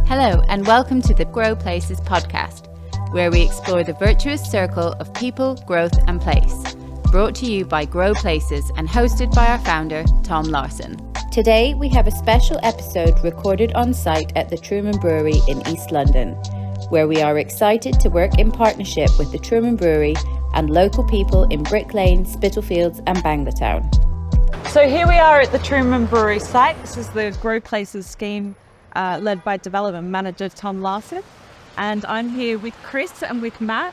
Hello and welcome to the Grow Places podcast, where we explore the virtuous circle of people, growth and place. Brought to you by Grow Places and hosted by our founder, Tom Larson. Today we have a special episode recorded on site at the Truman Brewery in East London, where we are excited to work in partnership with the Truman Brewery and local people in Brick Lane, Spitalfields and Bangortown. So here we are at the Truman Brewery site. This is the Grow Places scheme led by development manager Tom Larson. And I'm here with Chris and with Matt,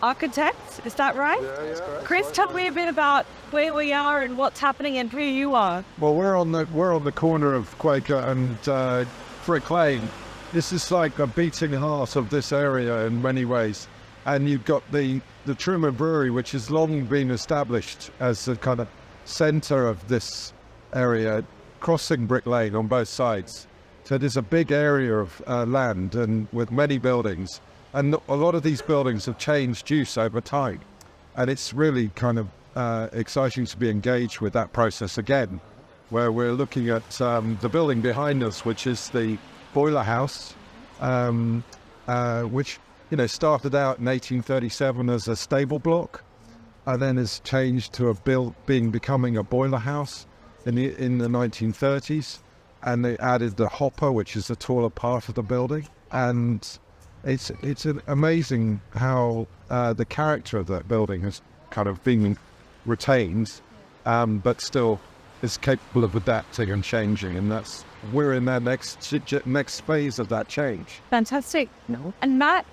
architects, is that right? Yeah, that's correct. Chris, tell me a bit about where we are and what's happening and who you are. Well, we're on the corner of Quaker and Brick Lane. This is like a beating heart of this area in many ways. And you've got the Truman Brewery, which has long been established as a kind of centre of this area, crossing Brick Lane on both sides. So there's a big area of land and with many buildings. And a lot of these buildings have changed use over time. And it's really kind of exciting to be engaged with that process again, where we're looking at the building behind us, which is the boiler house, which started out in 1837 as a stable block, and then has changed to becoming a boiler house in the 1930s. And they added the hopper, which is the taller part of the building. And it's amazing how the character of that building has kind of been retained, but still is capable of adapting and changing. And we're in that next phase of that change. Fantastic. No. And Matt,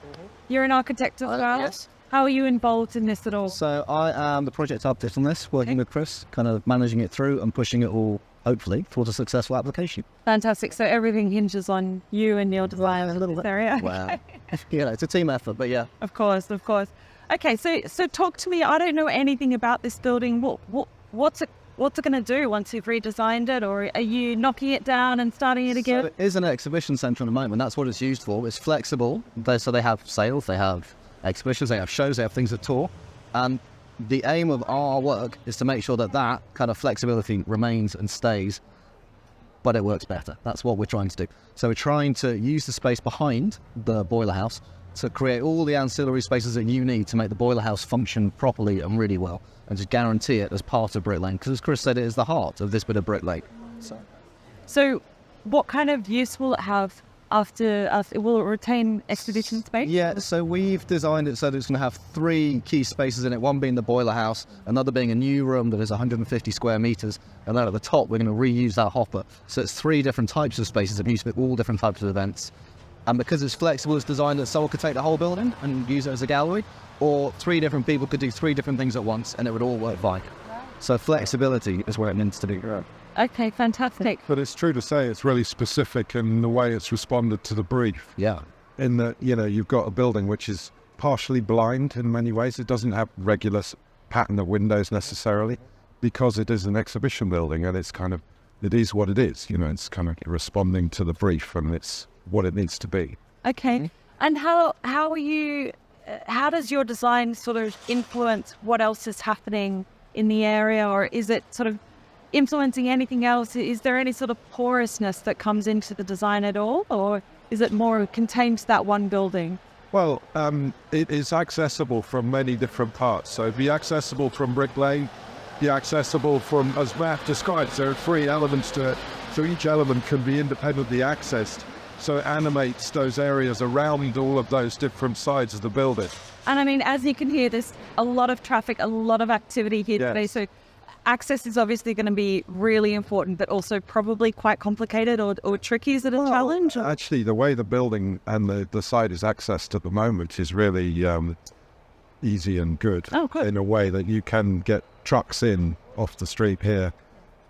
you're an architect as well. Yes. How are you involved in this at all? So I am the project architect on this, working with Chris, kind of managing it through and pushing it all, hopefully, towards a successful application. Fantastic. So everything hinges on you and your design A little bit. area. Wow. It's a team effort, but yeah. Of course. Okay, so talk to me. I don't know anything about this building. What's it going to do once you've redesigned it, or are you knocking it down and starting it again? So it is an exhibition centre at the moment. That's what it's used for. It's flexible. So they have sales, they have exhibitions, they have shows, they have things to tour. And the aim of our work is to make sure that kind of flexibility remains and stays, but it works better. That's what we're trying to do. So we're trying to use the space behind the boiler house to create all the ancillary spaces that you need to make the boiler house function properly and really well, and just guarantee it as part of Brick Lane. Because as Chris said, it is the heart of this bit of Brick Lane. So what kind of use will it have after will it retain exhibition space? Yeah, so we've designed it so that it's going to have three key spaces in it, one being the boiler house, another being a new room that is 150 square metres, and then at the top we're going to reuse that hopper. So it's three different types of spaces that use for all different types of events. And because it's flexible, it's designed that someone could take the whole building and use it as a gallery, or three different people could do three different things at once and it would all work fine. So flexibility is where it needs to be. Okay, fantastic. But it's true to say it's really specific in the way it's responded to the brief. Yeah. In that, you've got a building which is partially blind in many ways. It doesn't have regular pattern of windows necessarily, because it is an exhibition building and it is what it is. It's kind of responding to the brief and it's what it needs to be. Okay. And how does your design sort of influence what else is happening in the area, or is it sort of influencing anything else? Is there any sort of porousness that comes into the design at all, or is it more contained to that one building? Well, it is accessible from many different parts. So it'd be accessible from Brick Lane, be accessible from, as Matt describes, there are three elements to it. So each element can be independently accessed. So it animates those areas around all of those different sides of the building. And I mean, as you can hear, there's a lot of traffic, a lot of activity here today. So access is obviously going to be really important, but also probably quite complicated or tricky. Is it a challenge? Actually, the way the building and the site is accessed at the moment is really easy and good. Oh, good. In a way that you can get trucks in off the street here.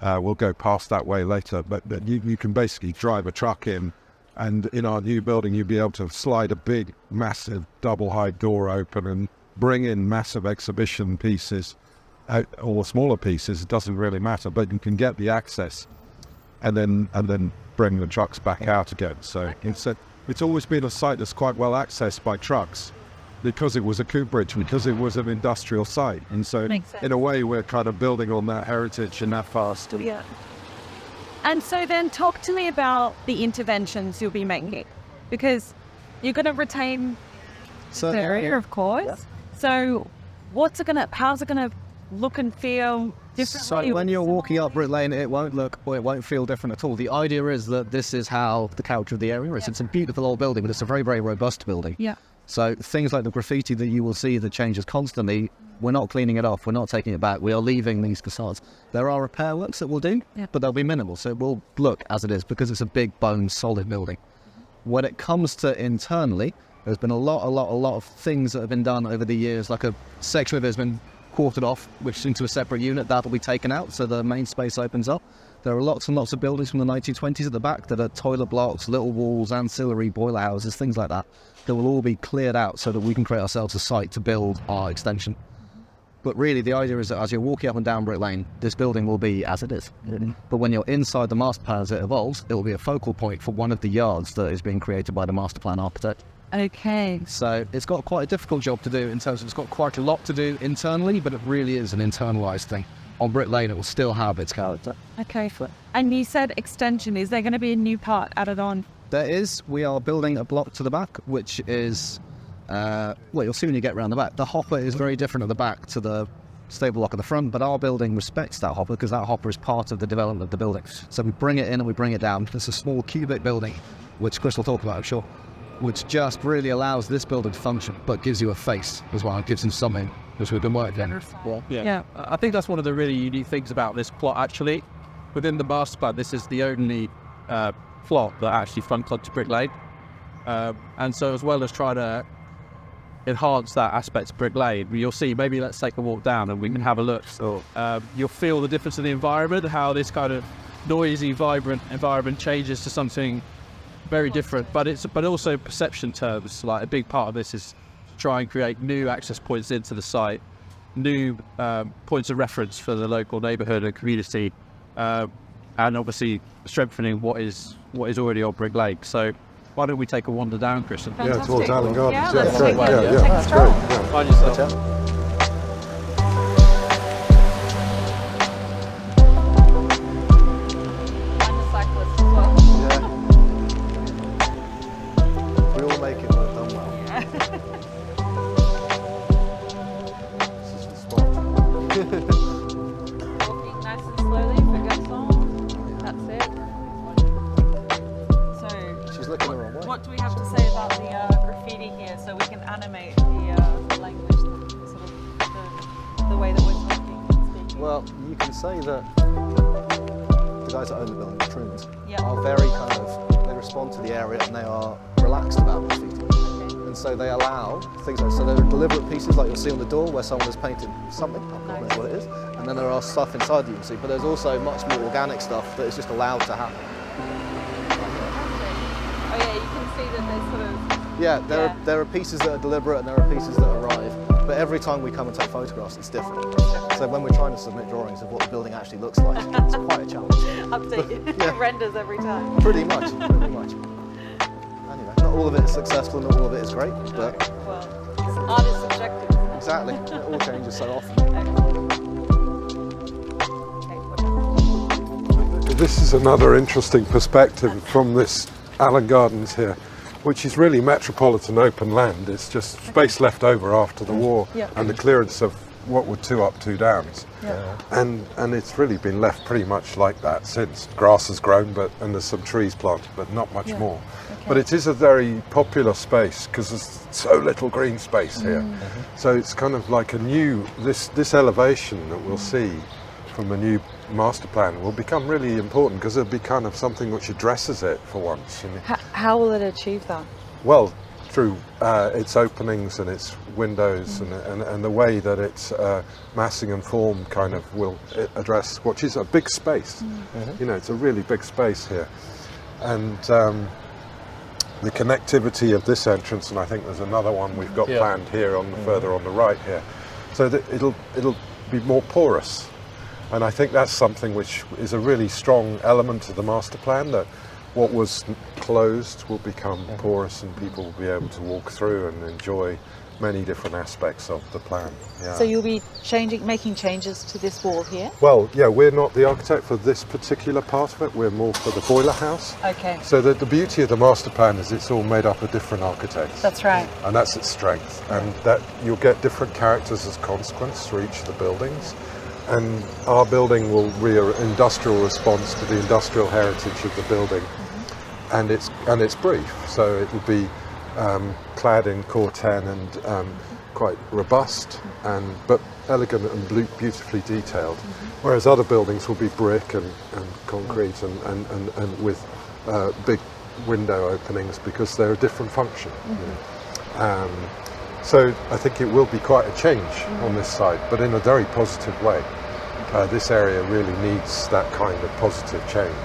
We'll go past that way later, but you can basically drive a truck in. And in our new building, you'll be able to slide a big, massive, double-high door open and bring in massive exhibition pieces, or smaller pieces. It doesn't really matter, but you can get the access, and then bring the trucks back out again. So it's always been a site that's quite well accessed by trucks, because it was a cooperage, because it was an industrial site, and so in a way we're kind of building on that heritage and that past. Yeah. And so then talk to me about the interventions you'll be making, because you're going to retain the area, of course. Yeah. So how's it going to look and feel differently? So when you're walking up Brick Lane, it won't look or it won't feel different at all. The idea is that this is how the character of the area is. It's a beautiful old building, but it's a very, very robust building. Yeah. So things like the graffiti that you will see that changes constantly, we're not cleaning it off, we're not taking it back, we are leaving these facades. There are repair works that we'll do, but they'll be minimal, so it will look as it is because it's a big bone solid building. When it comes to internally, there's been a lot of things that have been done over the years, like a section of it has been quartered off, which is into a separate unit, that'll be taken out, so the main space opens up. There are lots and lots of buildings from the 1920s at the back that are toilet blocks, little walls, ancillary boiler houses, things like that. That will all be cleared out so that we can create ourselves a site to build our extension. But really the idea is that as you're walking up and down Brick Lane, this building will be as it is. But when you're inside the master plan as it evolves, it will be a focal point for one of the yards that is being created by the master plan architect. Okay. So it's got quite a difficult job to do in terms of it's got quite a lot to do internally, but it really is an internalised thing. On Brick Lane, it will still have its character. Okay. And you said extension. Is there going to be a new part added on? There is. We are building a block to the back, which is, well, you'll see when you get around the back. The hopper is very different at the back to the stable block at the front, but our building respects that hopper because that hopper is part of the development of the building. So we bring it in and we bring it down. It's a small cubic building, which Chris will talk about, I'm sure, which just really allows this building to function, but gives you a face as well. It gives him something, which we've been working on. Yeah. I think that's one of the really unique things about this plot, actually. Within the master plan, this is the only plot that actually front onto Brick Lane. And so as well as trying to enhance that aspect of Brick Lane, you'll see, maybe let's take a walk down and we can have a look. So you'll feel the difference in the environment, how this kind of noisy, vibrant environment changes to something very different, but also perception terms. Like a big part of this is to try and create new access points into the site, new points of reference for the local neighbourhood and community, and obviously strengthening what is already on Brick Lane. So why don't we take a wander down, Chris? Yeah, towards Allen Gardens. Yeah, let's great. take That's a stroll. great. Yeah. Find yourself. What do we have to say about the graffiti here, so we can animate the language, sort of the way that we're talking and speaking? Well, you can say that the guys that own the building, the Trumans, are very they respond to the area and they are relaxed about graffiti. And so they allow things like, so there are deliberate pieces like you'll see on the door where someone has painted something, I can't remember what it is, and then there are stuff inside that you can see, but there's also much more organic stuff that is just allowed to happen. Oh yeah, you can see that there's sort of... Yeah, there are pieces that are deliberate and there are pieces that arrive, but every time we come and take photographs, it's different. So when we're trying to submit drawings of what the building actually looks like, it's quite a challenge. Update renders every time. Pretty much. Anyway, not all of it is successful, not all of it is great, but... Well, art is subjective. Exactly, it all changes so often. This is another interesting perspective from this Allen Gardens here, which is really metropolitan open land. It's just space left over after the war and the clearance of what were 2 up, 2 downs. And it's really been left pretty much like that since. Grass has grown, and there's some trees planted, but not much more. But it is a very popular space because there's so little green space here. So it's kind of like a new, this elevation that we'll see from a new master plan will become really important because it'll be kind of something which addresses it for once. How will it achieve that? Well, through its openings and its windows and the way that its massing and form kind of will address what is a big space. You know, it's a really big space here. And the connectivity of this entrance, and I think there's another one we've got planned here on the further on the right here, so that it'll be more porous. And I think that's something which is a really strong element of the master plan, that what was closed will become porous and people will be able to walk through and enjoy many different aspects of the plan. Yeah. So you'll be making changes to this wall here? Well, yeah, we're not the architect for this particular part of it. We're more for the boiler house. Okay. So the beauty of the master plan is it's all made up of different architects. That's right. And that's its strength. And that you'll get different characters as consequence for each of the buildings. And our building will be an industrial response to the industrial heritage of the building. Mm-hmm. And it's brief. So it will be clad in core 10 and quite robust, but elegant and beautifully detailed. Mm-hmm. Whereas other buildings will be brick and concrete and with big window openings because they're a different function. Mm-hmm. You know? So I think it will be quite a change on this side, but in a very positive way. This area really needs that kind of positive change.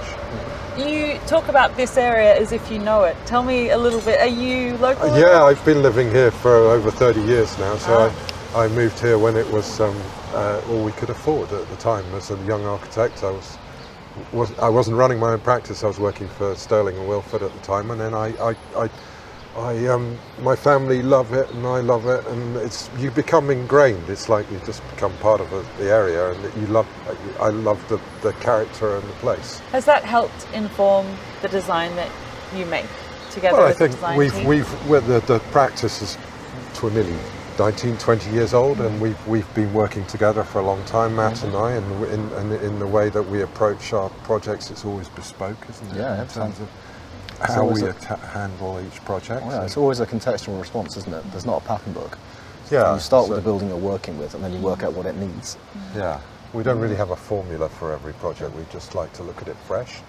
You talk about this area as if you know it. Tell me a little bit. Are you local? Yeah, I've been living here for over 30 years now. So I moved here when it was all we could afford at the time. As a young architect, I wasn't running my own practice. I was working for Sterling and Wilford at the time, and then my family love it and I love it, and you become ingrained. It's like you just become part of the area, and I love the character and the place. Has that helped inform the design that you make together? Well, I with think the design team? the practice is nearly 19, 20 years old, and we've been working together for a long time, Matt and I, and in the way that we approach our projects, it's always bespoke, isn't it? Yeah, in terms of how we handle each project. Well, yeah, it's always a contextual response, isn't it? There's not a pattern book. Yeah, you start with the building you're working with, and then you work out what it needs. Yeah, we don't really have a formula for every project. We just like to look at it fresh,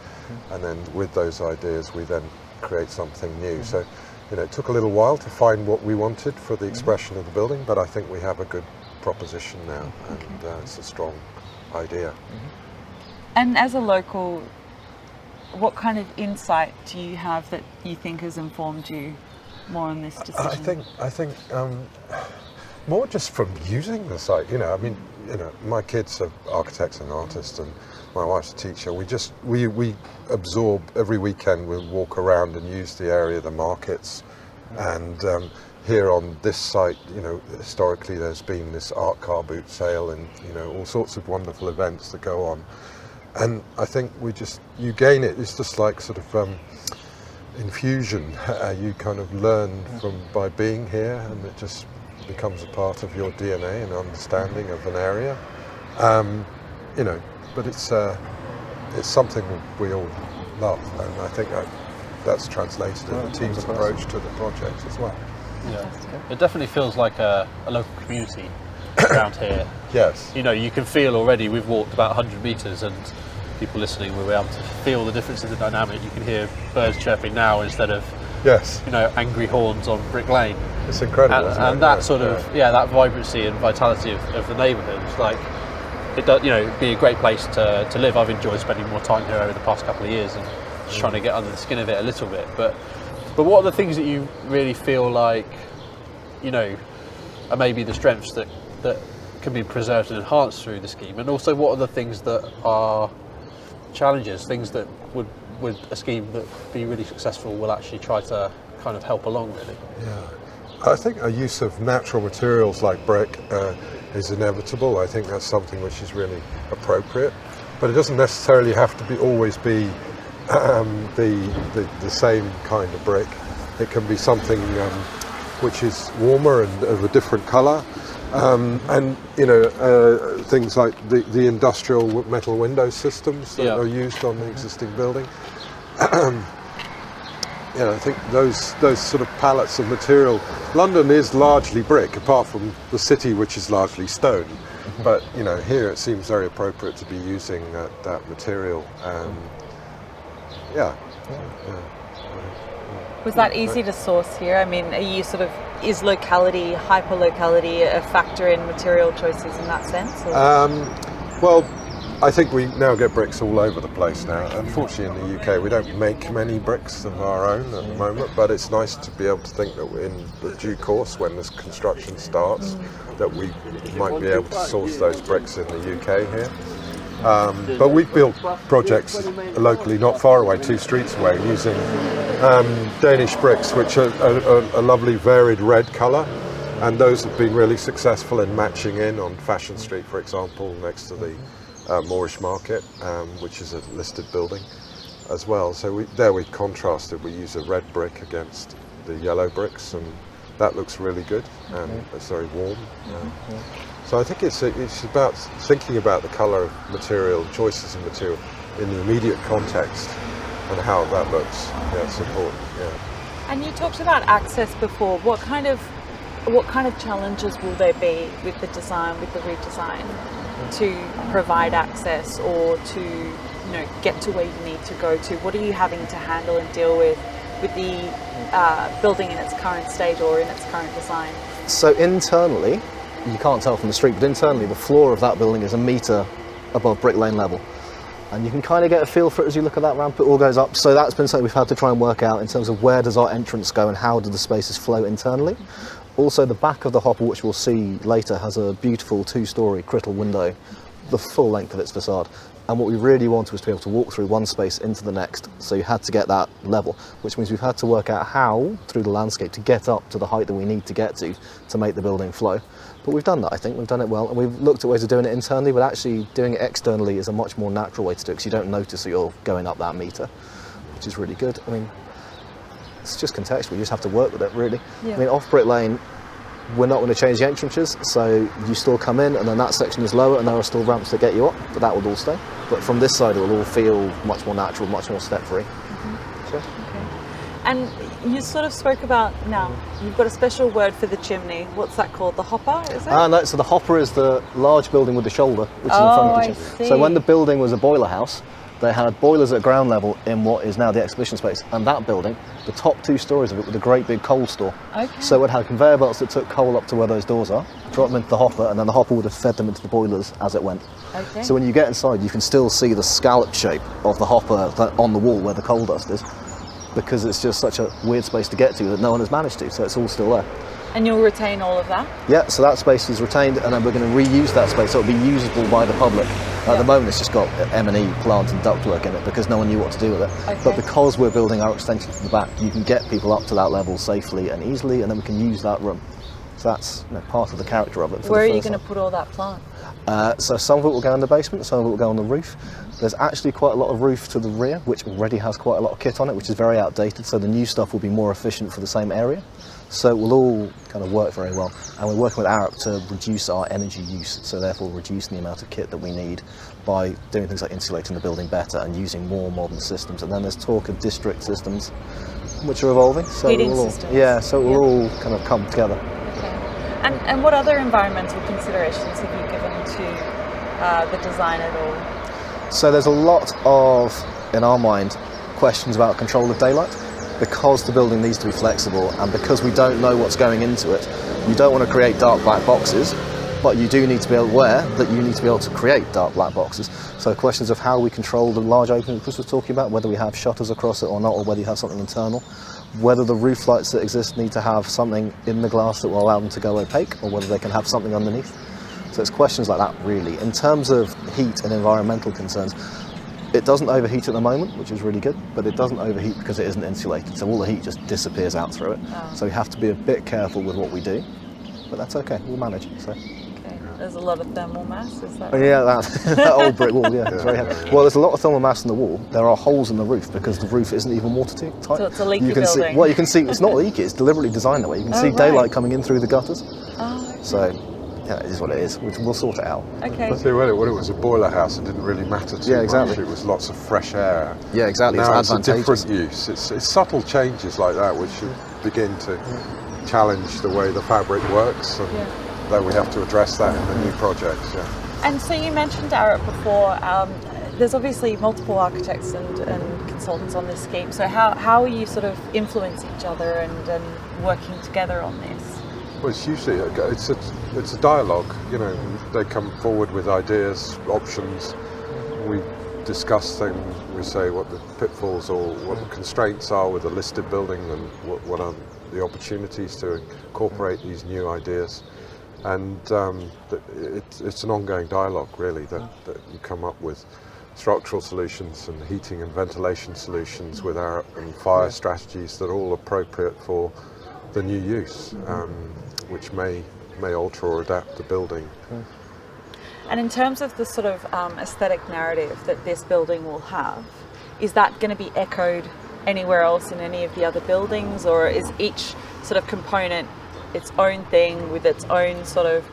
and then with those ideas, we then create something new. So, it took a little while to find what we wanted for the expression of the building, but I think we have a good proposition now, and it's a strong idea. And as a local, what kind of insight do you have that you think has informed you more on this decision? I think more just from using the site. My kids are architects and artists, and my wife's a teacher. We absorb every weekend. We'll walk around and use the area, the markets, and here on this site, historically there's been this art car boot sale and all sorts of wonderful events that go on. And I think you gain it. It's just like sort of infusion. You kind of learn by being here, and it just becomes a part of your DNA and understanding of an area. But it's something we all love, and I think that's translated in the team's approach to the project as well. Yeah, it definitely feels like a local community around here. Yes. You can feel already, we've walked about 100 metres, and people listening will be able to feel the difference in the dynamic. You can hear birds chirping now instead of angry horns on Brick Lane. It's incredible, isn't it? And that sort of that vibrancy and vitality of the neighbourhood, like it does, be a great place to live. I've enjoyed spending more time here over the past couple of years and just trying to get under the skin of it a little bit. But what are the things that you really feel like are maybe the strengths that can be preserved and enhanced through the scheme, and also what are the things that are challenges, things that would a scheme that be really successful will actually try to kind of help along, really? Yeah, I think a use of natural materials like brick is inevitable. I think that's something which is really appropriate, but it doesn't necessarily have to always be the same kind of brick. It can be something which is warmer and of a different colour. Things like the industrial metal window systems that are used on the existing building. I think those sort of palettes of material. London is largely brick, apart from the city, which is largely stone. But here it seems very appropriate to be using that material. Was that easy to source here? I mean, are you is locality, hyper-locality a factor in material choices in that sense? Well, I think we now get bricks all over the place now. Unfortunately in the UK we don't make many bricks of our own at the moment, but it's nice to be able to think that in the due course, when this construction starts, that we might be able to source those bricks in the UK here. But we've built projects locally not far away, 2 streets away, using Danish bricks, which are a lovely varied red colour, And those have been really successful in matching in on Fashion Street, for example, next to the Moorish Market, which is a listed building as well. So we contrasted. We use a red brick against the yellow bricks, and that looks really good, and it's very warm. So I think it's about thinking about the colour of material, choices of material in the immediate context and how that looks. Yeah, it's important. Yeah. And you talked about access before. What kind of challenges will there be with the design, with the redesign, to provide access or to get to where you need to go to? What are you having to handle and deal with the building in its current state or in its current design? So internally, you can't tell from the street, but internally the floor of that building is 1 metre above Brick Lane level. And you can kind of get a feel for it as you look at that ramp. It all goes up. So that's been something we've had to try and work out in terms of where does our entrance go and how do the spaces flow internally. Also, the back of the hopper, which we'll see later, has a beautiful 2-storey Crittall window, the full length of its facade. And what we really wanted was to be able to walk through one space into the next. So you had to get that level, which means we've had to work out how, through the landscape, to get up to the height that we need to get to make the building flow. But we've done that, I think. We've done it well. And we've looked at ways of doing it internally, but actually doing it externally is a much more natural way to do it, because you don't notice that you're going up that metre, which is really good. I mean, it's just contextual. You just have to work with it, really. Yeah. I mean, off Brick Lane, we're not going to change the entrances, so you still come in and then that section is lower and there are still ramps that get you up, but that will all stay. But from this side it will all feel much more natural, much more step-free. So. Okay. And you sort of spoke about, now, you've got a special word for the chimney. What's that called? The hopper, is it? No, so the hopper is the large building with the shoulder, which is in front of the chimney. So when the building was a boiler house, they had boilers at ground level in what is now the exhibition space, and that building, the top 2 stories of it, were a great big coal store. Okay. So it had conveyor belts that took coal up to where those doors are, drop them into the hopper, and then the hopper would have fed them into the boilers as it went. Okay. So when you get inside, you can still see the scallop shape of the hopper on the wall where the coal dust is, because it's just such a weird space to get to that no one has managed to, so it's all still there. And you'll retain all of that? Yeah, so that space is retained, and then we're going to reuse that space so it'll be usable by the public. At the moment it's just got M&E plant and ductwork in it because no one knew what to do with it. Okay. But because we're building our extension to the back, you can get people up to that level safely and easily, and then we can use that room. So that's part of the character of it. Where are you going to put all that plant? So some of it will go in the basement, some of it will go on the roof. There's actually quite a lot of roof to the rear, which already has quite a lot of kit on it, which is very outdated, so the new stuff will be more efficient for the same area. So it will all kind of work very well. And we're working with Arup to reduce our energy use, so therefore reducing the amount of kit that we need by doing things like insulating the building better and using more modern systems. And then there's talk of district systems, which are evolving. So heating systems. Yeah, so it will all kind of come together. Okay. And what other environmental considerations have you given to the design at all? So there's a lot of, in our mind, questions about control of daylight. Because the building needs to be flexible and because we don't know what's going into it, you don't want to create dark black boxes, but you do need to be aware that you need to be able to create dark black boxes. So questions of how we control the large opening that Chris was talking about, whether we have shutters across it or not, or whether you have something internal, whether the roof lights that exist need to have something in the glass that will allow them to go opaque, or whether they can have something underneath. So it's questions like that, really. In terms of heat and environmental concerns, it doesn't overheat at the moment, which is really good, but it doesn't overheat because it isn't insulated, so all the heat just disappears out through it. Oh. So we have to be a bit careful with what we do, but that's okay, we'll manage. So. Okay. There's a lot of thermal mass, is that right? Yeah, that old brick wall, yeah, it's very heavy. Well, there's a lot of thermal mass in the wall. There are holes in the roof because the roof isn't even watertight. So it's a leaky building? Well, you can see, it's not leaky, it's deliberately designed that way. You can see daylight coming in through the gutters. Oh, okay. So. Yeah, it is what it is. We'll sort it out. Okay. I think when it was a boiler house, it didn't really matter too much. It was lots of fresh air. Yeah, exactly. Now it's a different use. It's subtle changes like that which should begin to challenge the way the fabric works, and then we have to address that in the new projects. Yeah. And so you mentioned Arup before. There's obviously multiple architects and consultants on this scheme. So how are you sort of influence each other and working together on this? Well, it's usually it's a dialogue. You know, they come forward with ideas, options. We discuss things. We say what the pitfalls or what the constraints are with a listed building, and what are the opportunities to incorporate these new ideas. And it's an ongoing dialogue, really, that you come up with structural solutions and heating and ventilation solutions with Arup and fire strategies that are all appropriate for the new use. which may alter or adapt the building. And in terms of the sort of aesthetic narrative that this building will have, is that going to be echoed anywhere else in any of the other buildings, or is each sort of component its own thing with its own sort of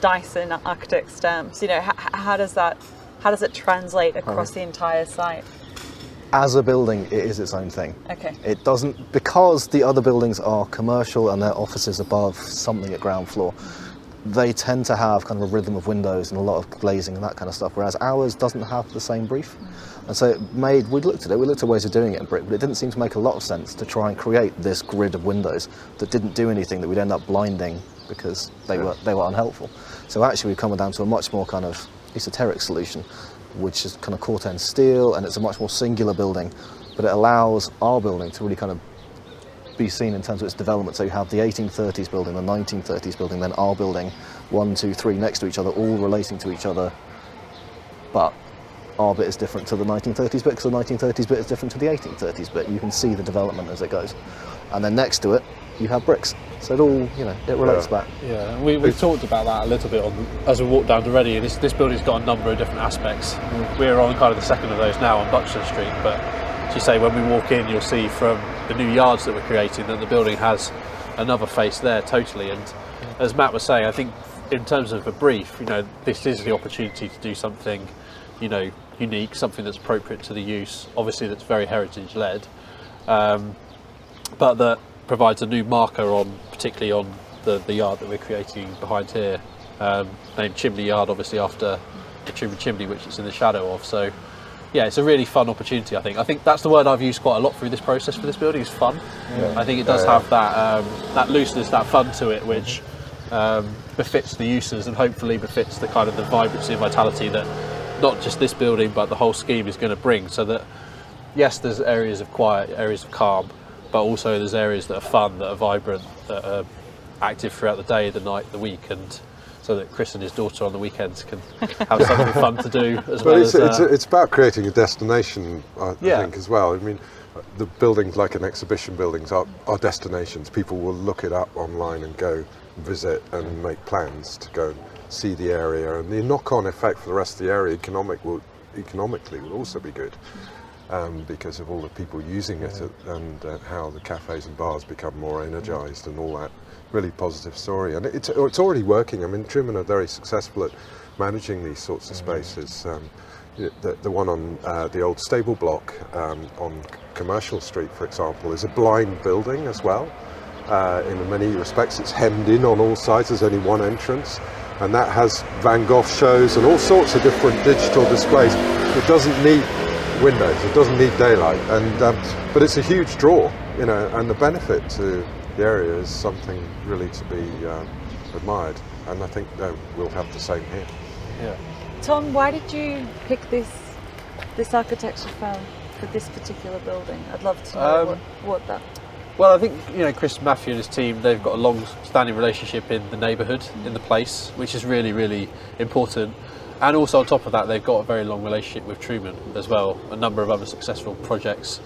Dyson architect stamps? You know, how does it translate across the entire site? As a building, it is its own thing. Okay. It doesn't, because the other buildings are commercial and their offices above something at ground floor, they tend to have kind of a rhythm of windows and a lot of glazing and that kind of stuff, whereas ours doesn't have the same brief. And so we looked at ways of doing it in brick, but it didn't seem to make a lot of sense to try and create this grid of windows that didn't do anything, that we'd end up blinding because they were unhelpful. So actually we've come down to a much more kind of esoteric solution, which is kind of corten steel, and it's a much more singular building, but it allows our building to really kind of be seen in terms of its development. So you have the 1830s building, the 1930s building, then our building, 1, 2, 3 next to each other, all relating to each other, but our bit is different to the 1930s bit, because the 1930s bit is different to the 1830s bit. You can see the development as it goes. And then next to it, you have bricks. So it all, it relates back. Yeah, we've talked about that a little bit as we walked down already. And this building's got a number of different aspects. We're on kind of the second of those now on Buxton Street, but as you say, when we walk in, you'll see from the new yards that we're creating that the building has another face there totally. And as Matt was saying, I think in terms of a brief, this is the opportunity to do something, unique, something that's appropriate to the use, obviously that's very heritage led, but that provides a new marker particularly on the yard that we're creating behind here, named Chimney Yard, obviously after the Truman chimney, which it's in the shadow of. So yeah, it's a really fun opportunity. I think that's the word I've used quite a lot through this process for this building, is fun. I think it does have that looseness, that fun to it, which befits the users and hopefully befits the kind of the vibrancy and vitality that not just this building but the whole scheme is going to bring. So that yes, there's areas of quiet, areas of calm, but also there's areas that are fun, that are vibrant, that are active throughout the day, the night, the week, and so that Chris and his daughter on the weekends can have something fun to do as well. It's about creating a destination, I think, as well. I mean, the buildings, like an exhibition buildings, are destinations. People will look it up online and go visit and make plans to go and see the area, and the knock-on effect for the rest of the area economically will also be good. Because of all the people using it and how the cafes and bars become more energised and all that. Really positive story, and it's already working. I mean, Truman are very successful at managing these sorts of spaces. The one on the old stable block on Commercial Street, for example, is a blind building as well. In many respects, it's hemmed in on all sides. There's only one entrance, and that has Van Gogh shows and all sorts of different digital displays. It doesn't need windows, it doesn't need daylight, and but it's a huge draw, and the benefit to the area is something really to be admired, and I think we'll have the same here. Yeah. Tom, why did you pick this architecture firm for this particular building? I'd love to know what that. Well, I think Chris, Mathew and his team, they've got a long-standing relationship in the neighbourhood, in the place, which is really, really important. And also on top of that, they've got a very long relationship with Truman as well. A number of other successful projects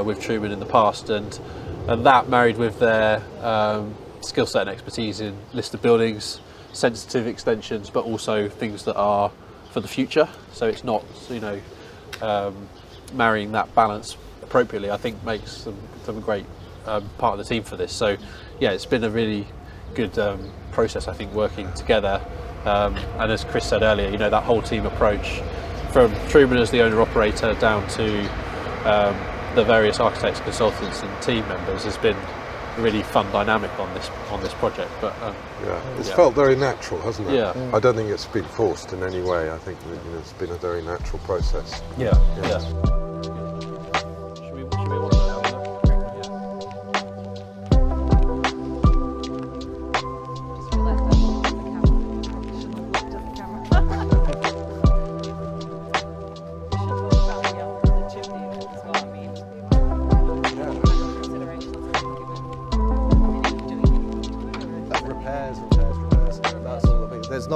with Truman in the past, and that married with their skill set and expertise in listed buildings, sensitive extensions, but also things that are for the future. So it's not, marrying that balance appropriately, I think makes them a great part of the team for this. So yeah, it's been a really good process, I think, working together. And as Chris said earlier, that whole team approach, from Truman as the owner-operator down to the various architects, consultants and team members, has been a really fun dynamic on this project. But it's felt very natural, hasn't it? Yeah. I don't think it's been forced in any way. I think it's been a very natural process. Yeah. Should we walk down there?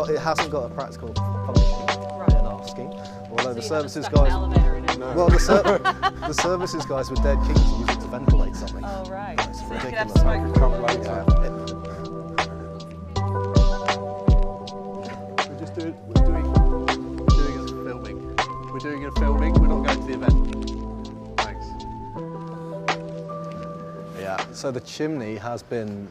It hasn't got a practical function in our scheme. Although the services guys, the services guys were dead keen to use it to ventilate something. Oh right. It's ridiculous. You could have smoke. We're doing a filming, we're not going to the event. Thanks. Yeah, so the chimney has been,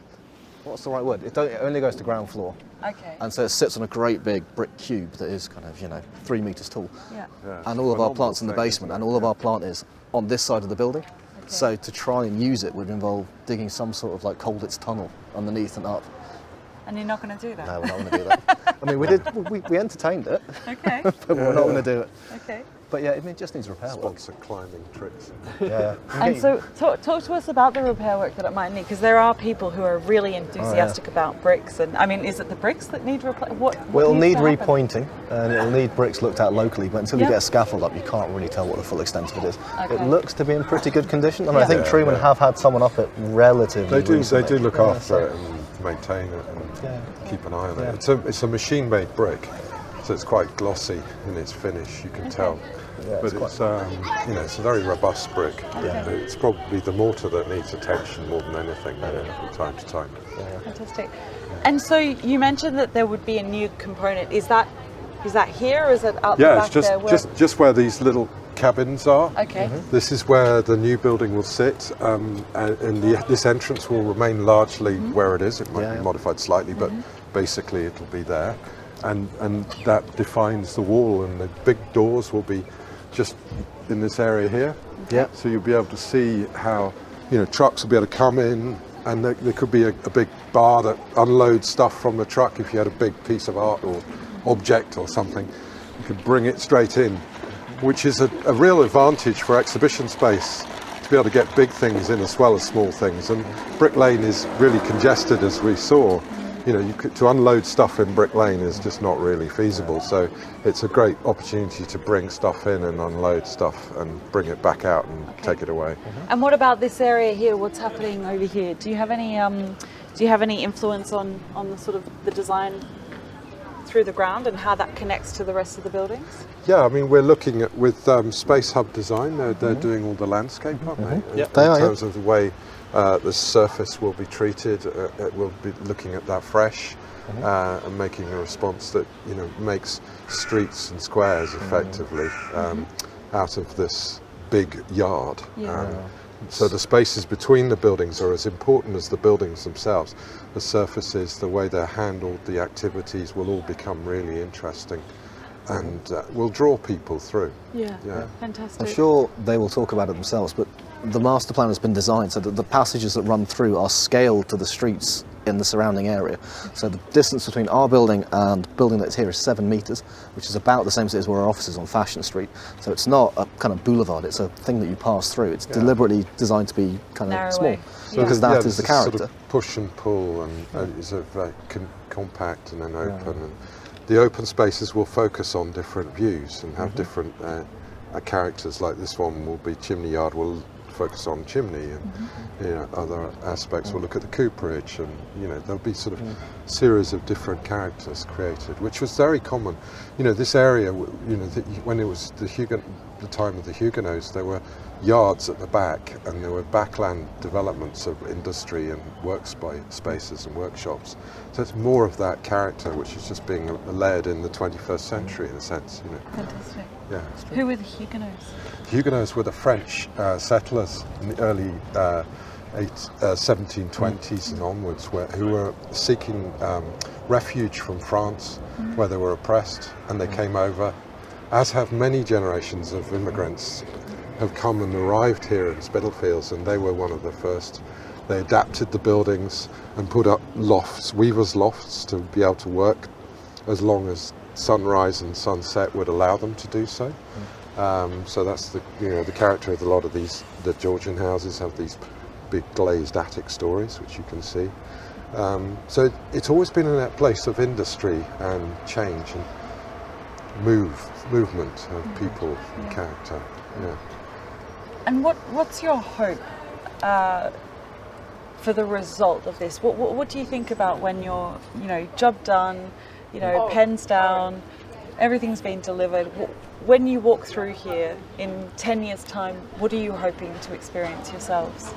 what's the right word? It only goes to ground floor. Okay. And so it sits on a great big brick cube that is kind of, 3 meters tall. Yeah. And all of our plants in the basement, and all of our plant is on this side of the building. Okay. So to try and use it would involve digging some sort of like Colditz tunnel underneath and up. And you're not going to do that? No, we're not going to do that. I mean, we entertained it, Okay. but we're not going to do it. Okay. But yeah, it just needs repair work. Sponsored climbing tricks. Yeah. And so talk to us about the repair work that it might need, because there are people who are really enthusiastic about bricks. And I mean, is it the bricks that need repair? Well, it'll need repointing, repointing, and it'll need bricks looked at locally, but until you get a scaffold up, you can't really tell what the full extent of it is. Okay. It looks to be in pretty good condition, and I think Truman have had someone up it relatively recently. They do look after it and maintain it and keep an eye on it. It's a machine-made brick, so it's quite glossy in its finish, you can tell. Yeah, But it's a very robust brick. Yeah. It's probably the mortar that needs attention more than anything from time to time. Fantastic. And so you mentioned that there would be a new component. Is that here, or is it out the back there? It's just where these little cabins are. Okay. This is where the new building will sit, and this entrance will remain largely where it is. It might be modified slightly, but basically it'll be there. And that defines the wall, and the big doors will be just in this area here. Yeah. So you'll be able to see how, trucks will be able to come in, and there could be a big bar that unloads stuff from the truck. If you had a big piece of art or object or something, you could bring it straight in, which is a real advantage for exhibition space, to be able to get big things in as well as small things. And Brick Lane is really congested, as we saw. To unload stuff in Brick Lane is just not really feasible. So it's a great opportunity to bring stuff in and unload stuff and bring it back out and take it away. And what about this area here? What's happening over here? Do you have any influence on the sort of the design through the ground and how that connects to the rest of the buildings? Yeah, I mean, we're looking at with Space Hub Design. They're doing all the landscape, aren't they? Yep. In terms of the way the surface will be treated, we'll be looking at that fresh and making a response that makes streets and squares effectively out of this big yard. So the spaces between the buildings are as important as the buildings themselves. The surfaces, the way they're handled, the activities will all become really interesting and will draw people through. Yeah. Fantastic. I'm sure they will talk about it themselves, but the master plan has been designed so that the passages that run through are scaled to the streets in the surrounding area. So the distance between our building and the building that's here is 7 meters, which is about the same as where our office is on Fashion Street. So it's not a kind of boulevard, it's a thing that you pass through. It's deliberately designed to be kind of small, because that is the character. Sort of push and pull, and is a very compact and then open. And the open spaces will focus on different views and have different characters. Like this one will be chimney yard, will focus on chimney, and other aspects will look at the cooperage, and there'll be sort of series of different characters created, which was very common. This area, when it was the time of the Huguenots, there were yards at the back, and there were backland developments of industry and spaces and workshops. So it's more of that character, which is just being layered in the 21st century in a sense. Fantastic. Yeah. Who were the Huguenots? Huguenots were the French settlers in the early 1720s and onwards, who were seeking refuge from France, where they were oppressed, and they came over, as have many generations of immigrants have come and arrived here in Spitalfields, and they were one of the first. They adapted the buildings and put up lofts, weavers' lofts, to be able to work as long as sunrise and sunset would allow them to do so. So that's the character of a lot of these. The Georgian houses have these big glazed attic stories, which you can see. So it's always been in that place of industry and change and movement of people and character. Yeah. And what's your hope for the result of this? What do you think about when you're, job done, pens down, everything's been delivered? When you walk through here in 10 years' time, what are you hoping to experience yourselves?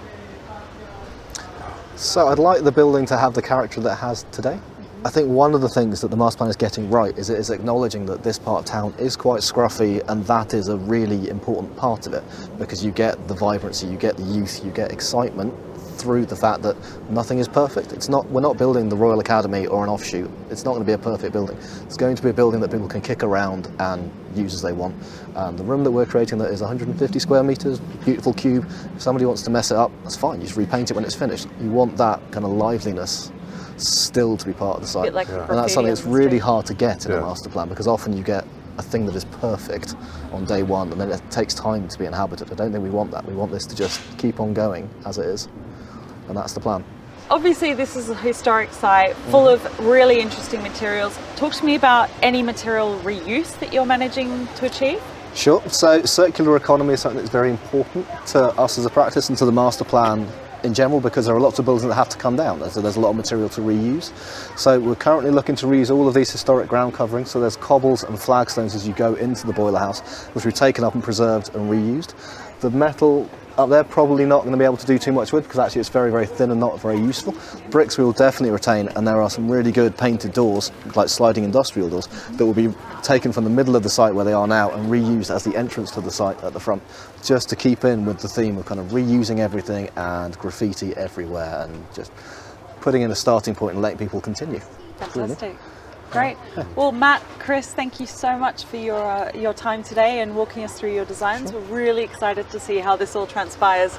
So I'd like the building to have the character that it has today. I think one of the things that the master plan is getting right is it is acknowledging that this part of town is quite scruffy, and that is a really important part of it, because you get the vibrancy, you get the youth, you get excitement through the fact that nothing is perfect. We're not building the Royal Academy or an offshoot. It's not going to be a perfect building. It's going to be a building that people can kick around and use as they want. The room that we're creating that is 150 square meters, beautiful cube. If somebody wants to mess it up, that's fine. You just repaint it when it's finished. You want that kind of liveliness still to be part of the site. Like and that's something that's really hard to get in a Yeah. master plan, because often you get a thing that is perfect on day one and then it takes time to be inhabited. I don't think we want that. We want this to just keep on going as it is. And that's the plan. Obviously, this is a historic site full of really interesting materials. Talk to me about any material reuse that you're managing to achieve. Sure. So circular economy is something that's very important to us as a practice and to the master plan in general, because there are lots of buildings that have to come down. So there's a lot of material to reuse. So we're currently looking to reuse all of these historic ground coverings. So there's cobbles and flagstones as you go into the boiler house, which we've taken up and preserved and reused. The metal up there probably not going to be able to do too much with, because actually it's very, very thin and not very useful. Bricks we will definitely retain, and there are some really good painted doors, like sliding industrial doors, that will be taken from the middle of the site where they are now and reused as the entrance to the site at the front, just to keep in with the theme of kind of reusing everything and graffiti everywhere and just putting in a starting point and letting people continue. Fantastic. Great. Well, Matt, Chris, thank you so much for your time today and walking us through your designs. Sure. We're really excited to see how this all transpires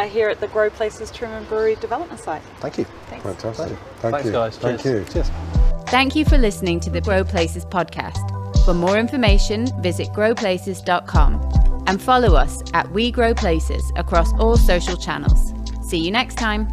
here at the Grow Places Truman Brewery development site. Thank you. Thanks. Fantastic. Thanks, you. guys. Thank Cheers. you. Cheers. Thank you for listening to the Grow Places podcast. For more information, visit growplaces.com and follow us at We Grow Places across all social channels. See you next time.